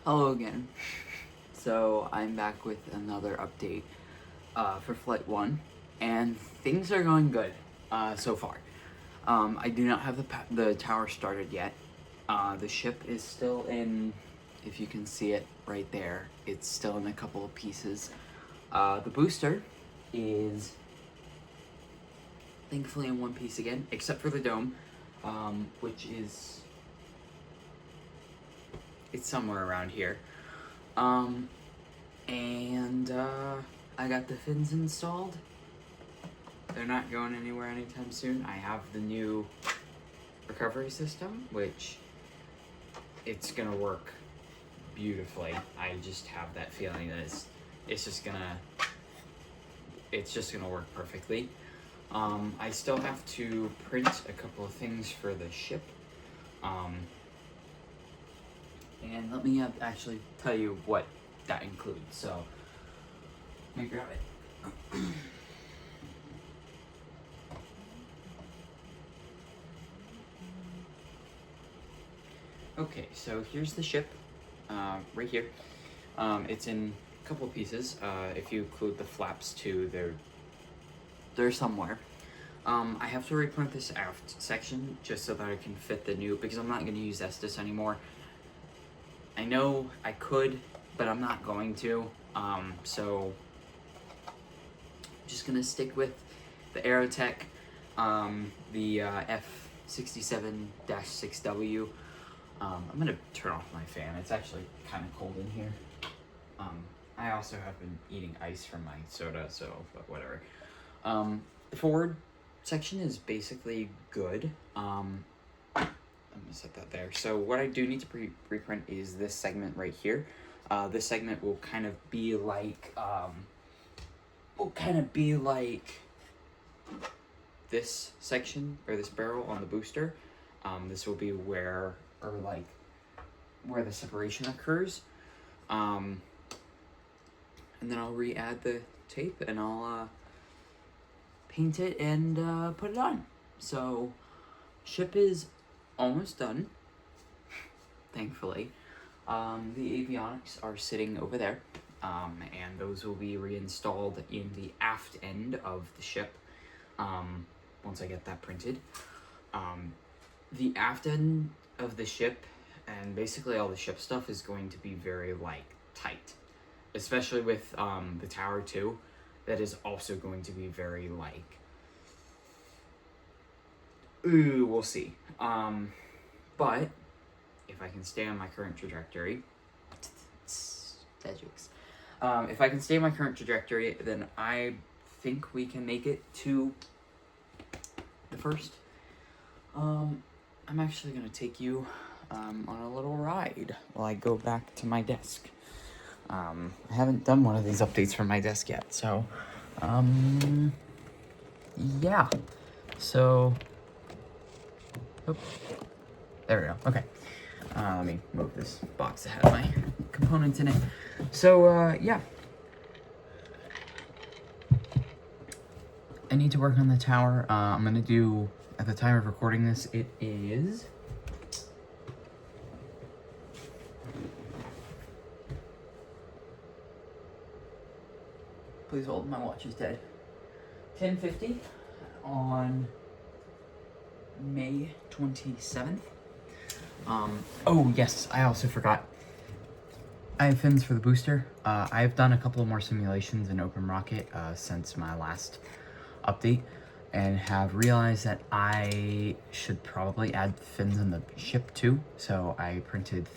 Hello again. So I'm back with another update for Flight 1, and things are going good so far. I do not have the tower started yet. The ship is still in, if you can see it right there, it's still in a couple of pieces. The booster is thankfully in one piece again, except for the dome, which is, it's somewhere around here. And I got the fins installed. They're not going anywhere anytime soon. I have the new recovery system, which it's gonna work beautifully. I just have that feeling that it's just gonna work perfectly. I still have to print a couple of things for the ship. And let me actually tell you what that includes. So let me grab it. Okay, so here's the ship, right here. It's in a couple of pieces. If you include the flaps too, they're somewhere. I have to reprint this aft section just so that I can fit the new, because I'm not going to use Estes anymore. I know I could, but I'm not going to. So I'm just gonna stick with the Aerotech, the F67-6W. I'm gonna turn off my fan. It's actually kind of cold in here. I also have been eating ice from my soda, so but whatever. The forward section is basically good. I'm gonna set that there. So what I do need to reprint is this segment right here. This segment will kind of be like this section or this barrel on the booster. This will be where the separation occurs. And then I'll re-add the tape and I'll paint it and put it on. So ship is almost done, thankfully. The avionics are sitting over there, and those will be reinstalled in the aft end of the ship once I get that printed. The aft end of the ship and basically all the ship stuff is going to be very tight, especially with the tower too. That is also going to be very ooh, we'll see. But if I can stay on my current trajectory, if I can stay on my current trajectory, then I think we can make it to the first. I'm actually gonna take you on a little ride while I go back to my desk. I haven't done one of these updates from my desk yet, so yeah. So, oh, there we go. Okay. Let me move this box that has my components in it. So, yeah. I need to work on the tower. I'm gonna do, at the time of recording this, it is... Please hold, my watch is dead. 10:50 on May 27th. Oh yes, I also forgot. I have fins for the booster. I've done a couple of more simulations in OpenRocket since my last update, and have realized that I should probably add fins in the ship too. So I printed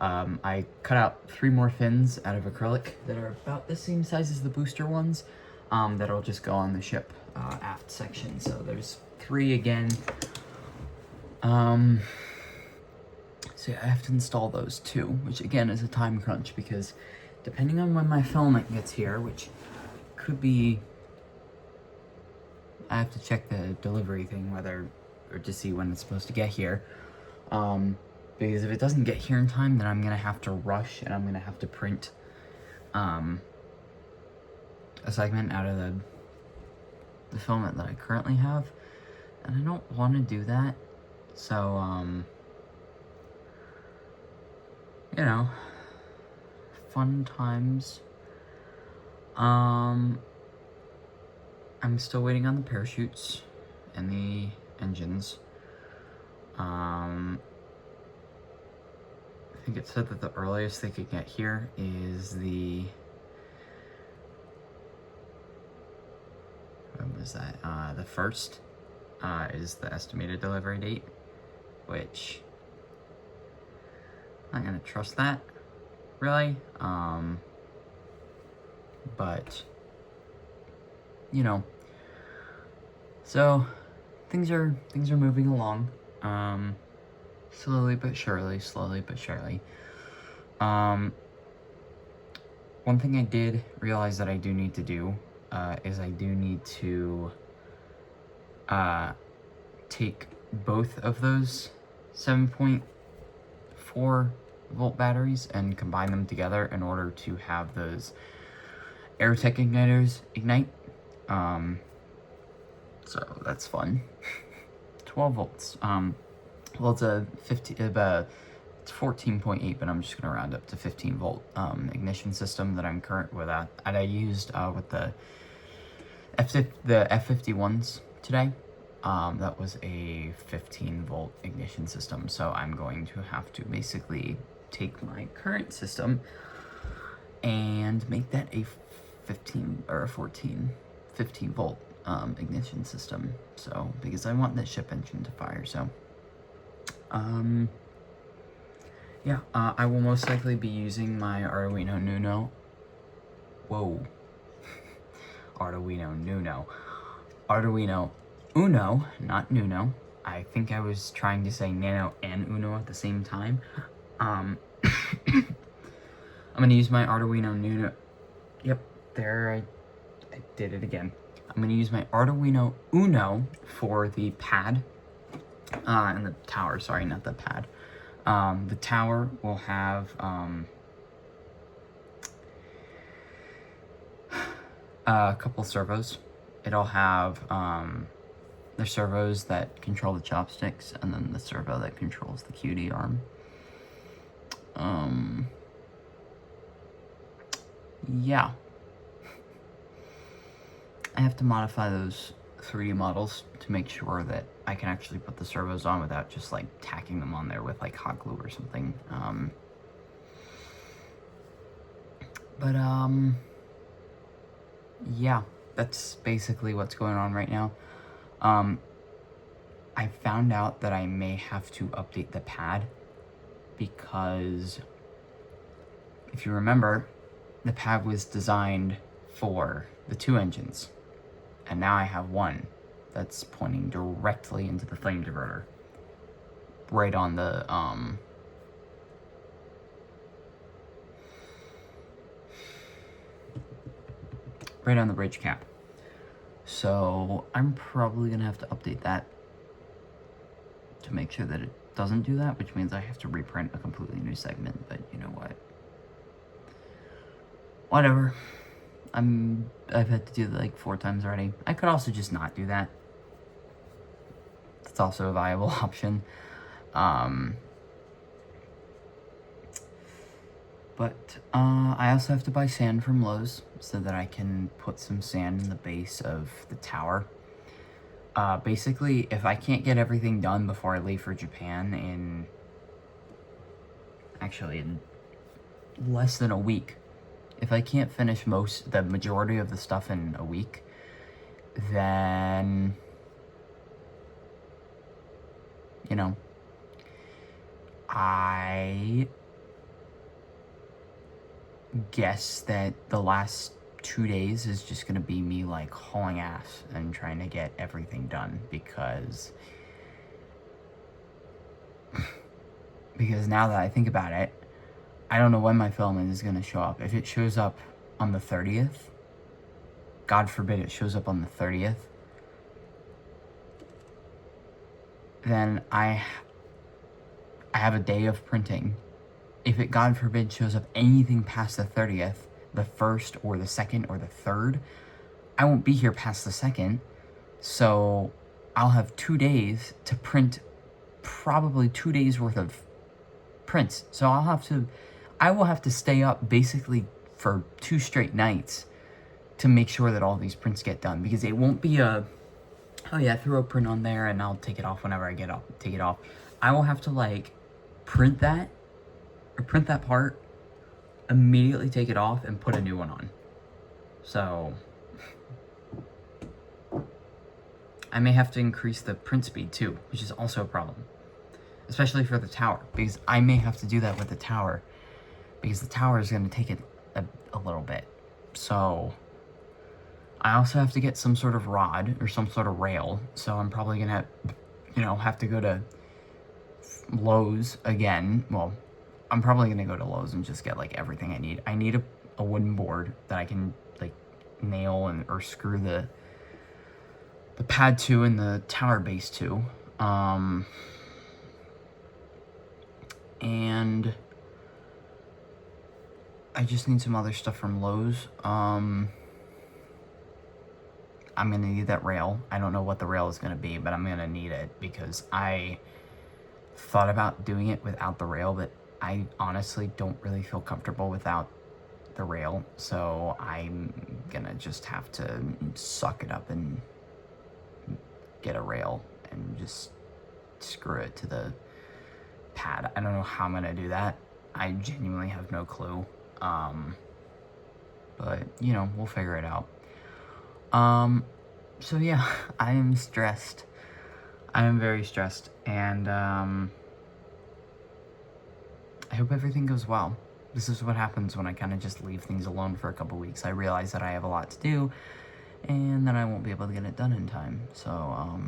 I cut out 3 more fins out of acrylic that are about the same size as the booster ones, that'll just go on the ship aft section. So there's 3 again. So yeah, I have to install those too, which again is a time crunch because depending on when my filament gets here, which could be, I have to check the delivery thing or to see when it's supposed to get here. Because if it doesn't get here in time, then I'm gonna have to rush and I'm gonna have to print a segment out of the filament that I currently have, and I don't want to do that. So you know, fun times. I'm still waiting on the parachutes and the engines. I think it said that the earliest they could get here is the... When was that? The 1st is the estimated delivery date, which I'm not gonna trust that, really. But you know, so things are moving along, slowly but surely. One thing I did realize that I do need to do is I do need to take both of those 7.4 volt batteries and combine them together in order to have those Aerotech igniters ignite. So that's fun. 12 volts. Well, it's a 15, it's 14.8, but I'm just gonna round up to 15 volt ignition system that I'm current with that I used with the F51s today. That was a 15 volt ignition system, so I'm going to have to basically take my current system and make that a 15 or a 15 volt ignition system. So because I want that ship engine to fire. So yeah, I will most likely be using my Arduino Uno. Whoa. Arduino Uno, not Nuno. I think I was trying to say Nano and Uno at the same time. I'm gonna use my Arduino Uno. Yep, there, I did it again. I'm gonna use my Arduino Uno for the pad, and the tower, sorry, not the pad. The tower will have, a couple servos. It'll have, the servos that control the chopsticks, and then the servo that controls the QD arm. Yeah. I have to modify those 3D models to make sure that I can actually put the servos on without just like tacking them on there with like hot glue or something. Yeah, that's basically what's going on right now. I found out that I may have to update the pad because if you remember, the pad was designed for the 2 engines, and now I have one that's pointing directly into the flame diverter, right on the right on the bridge cap. So I'm probably gonna have to update that to make sure that it doesn't do that, which means I have to reprint a completely new segment, but you know what? Whatever. I've had to do that like 4 times already. I could also just not do that. That's also a viable option. But I also have to buy sand from Lowe's so that I can put some sand in the base of the tower. Basically, if I can't get everything done before I leave for Japan in less than a week, if I can't finish the majority of the stuff in a week, then, you know, I guess that the last 2 days is just gonna be me like hauling ass and trying to get everything done because now that I think about it, I don't know when my filming is gonna show up. If it shows up on the 30th, God forbid it shows up on the 30th, then I have a day of printing. If it, God forbid, shows up anything past the 30th, the 1st or the 2nd or the 3rd, I won't be here past the 2nd, so I'll have 2 days to print probably 2 days worth of prints. So I will have to stay up basically for 2 straight nights to make sure that all these prints get done, because it won't be a, oh yeah, throw a print on there and I'll take it off whenever I take it off. I will have to like print that part, immediately take it off and put a new one on. So I may have to increase the print speed too, which is also a problem, especially for the tower, because I may have to do that with the tower, because the tower is going to take it a little bit. So I also have to get some sort of rod or some sort of rail. So I'm probably going to, you know, have to go to Lowe's again. Well, I'm probably going to go to Lowe's and just get like everything I need. I need a wooden board that I can like nail or screw the pad to and the tower base to. And I just need some other stuff from Lowe's. I'm going to need that rail. I don't know what the rail is going to be, but I'm going to need it because I thought about doing it without the rail, but I honestly don't really feel comfortable without the rail. So I'm going to just have to suck it up and get a rail and just screw it to the pad. I don't know how I'm going to do that. I genuinely have no clue. But, you know, we'll figure it out. So yeah, I am stressed. I am very stressed, and, I hope everything goes well. This is what happens when I kind of just leave things alone for a couple weeks. I realize that I have a lot to do, and then I won't be able to get it done in time. So,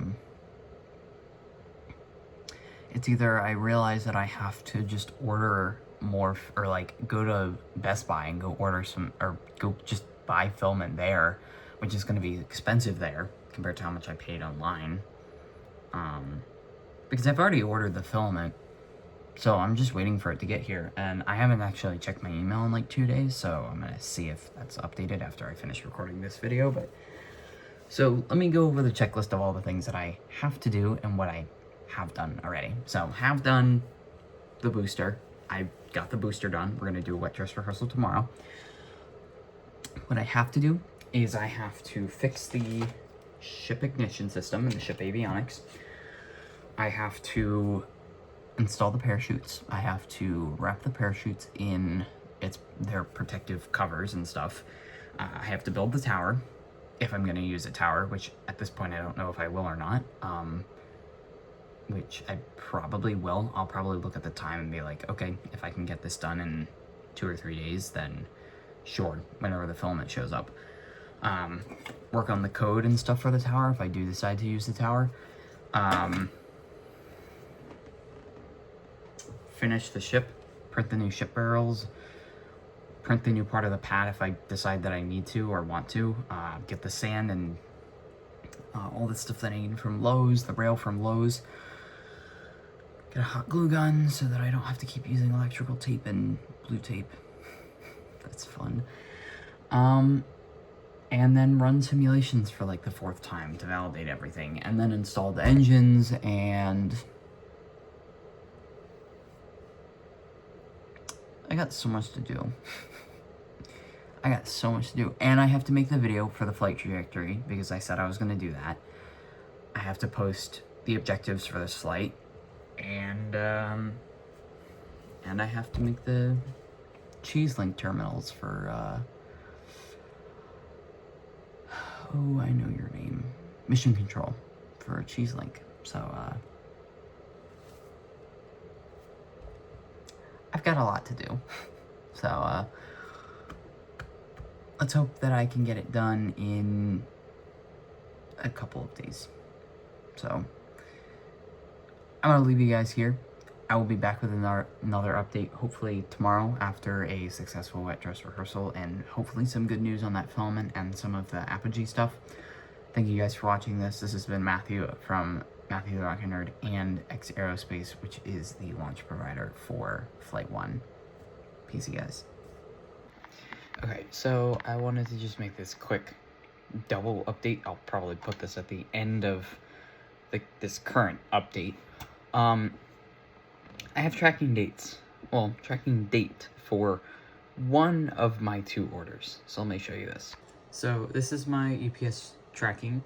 it's either I realize that I have to just order more, or like go to Best Buy and go order some, or go just buy filament there, which is going to be expensive there compared to how much I paid online. Because I've already ordered the filament, so I'm just waiting for it to get here, and I haven't actually checked my email in like 2 days, so I'm going to see if that's updated after I finish recording this video. But so let me go over the checklist of all the things that I have to do and what I have done already. So have done the booster. I got the booster done. We're going to do a wet dress rehearsal tomorrow. What I have to do is I have to fix the ship ignition system and the ship avionics. I have to install the parachutes. I have to wrap the parachutes in their protective covers and stuff. I have to build the tower, if I'm going to use a tower, which at this point I don't know if I will or not. Which I probably will. I'll probably look at the time and be like, okay, if I can get this done in 2 or 3 days, then sure, whenever the filament shows up. Work on the code and stuff for the tower if I do decide to use the tower. Finish the ship, print the new ship barrels, print the new part of the pad if I decide that I need to or want to, get the sand and all the stuff that I need from Lowe's, the rail from Lowe's. Get a hot glue gun so that I don't have to keep using electrical tape and blue tape. That's fun. And then run simulations for like the 4th time to validate everything, and then install the engines, and I got so much to do. I got so much to do, and I have to make the video for the flight trajectory because I said I was going to do that. I have to post the objectives for this flight, and I have to make the cheese link terminals for oh, I know your name, Mission Control for cheese link. So I've got a lot to do. So let's hope that I can get it done in a couple of days. So I'm gonna leave you guys here. I will be back with another update, hopefully tomorrow after a successful wet dress rehearsal, and hopefully some good news on that filament and some of the Apogee stuff. Thank you guys for watching this. This has been Matthew from Matthew the Rocket Nerd and X Aerospace, which is the launch provider for Flight 1. Peace, you guys. Okay, so I wanted to just make this quick double update. I'll probably put this at the end of this current update. I have tracking dates tracking date for one of my 2 orders. So let me show you this. So this is my UPS tracking,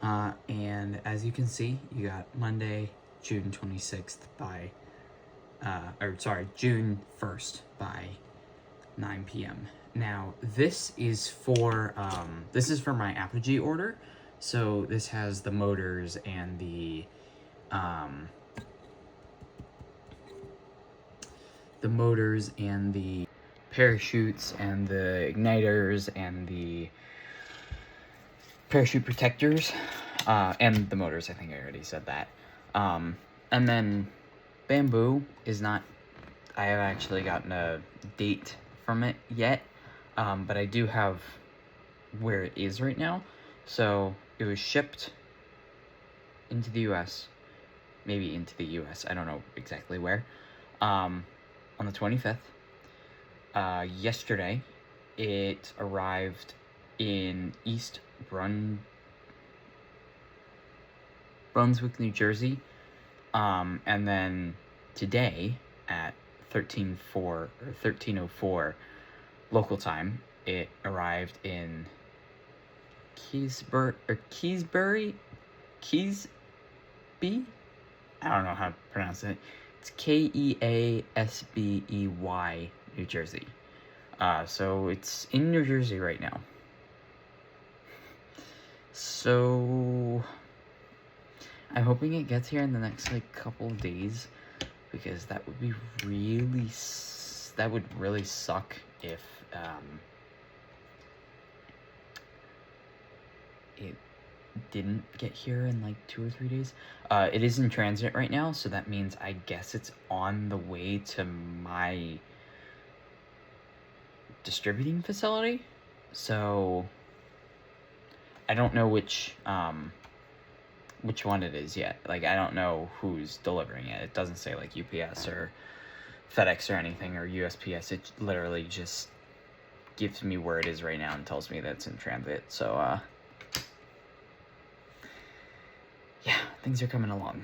and as you can see, you got Monday, June 26th by, June 1st by 9 p.m. Now this is for my Apogee order. So this has the motors and the parachutes and the igniters and the parachute protectors, and the motors. I think I already said that. And then Bamboo is not, I have actually gotten a date from it yet, but I do have where it is right now. So it was shipped into the US, maybe into the US, I don't know exactly where, on the 25th. Yesterday, it arrived in East Brunswick, New Jersey, and then today at 13:04 local time, it arrived in Keysby? I don't know how to pronounce it. It's Keasbey, New Jersey. So it's in New Jersey right now. So I'm hoping it gets here in the next couple of days, because that would be really suck if it didn't get here in 2 or 3 days. It is in transit right now, so that means I guess it's on the way to my distributing facility. So I don't know which one it is yet. I don't know who's delivering it. It doesn't say UPS or FedEx or anything, or USPS. It literally just gives me where it is right now and tells me that it's in transit. So yeah, things are coming along.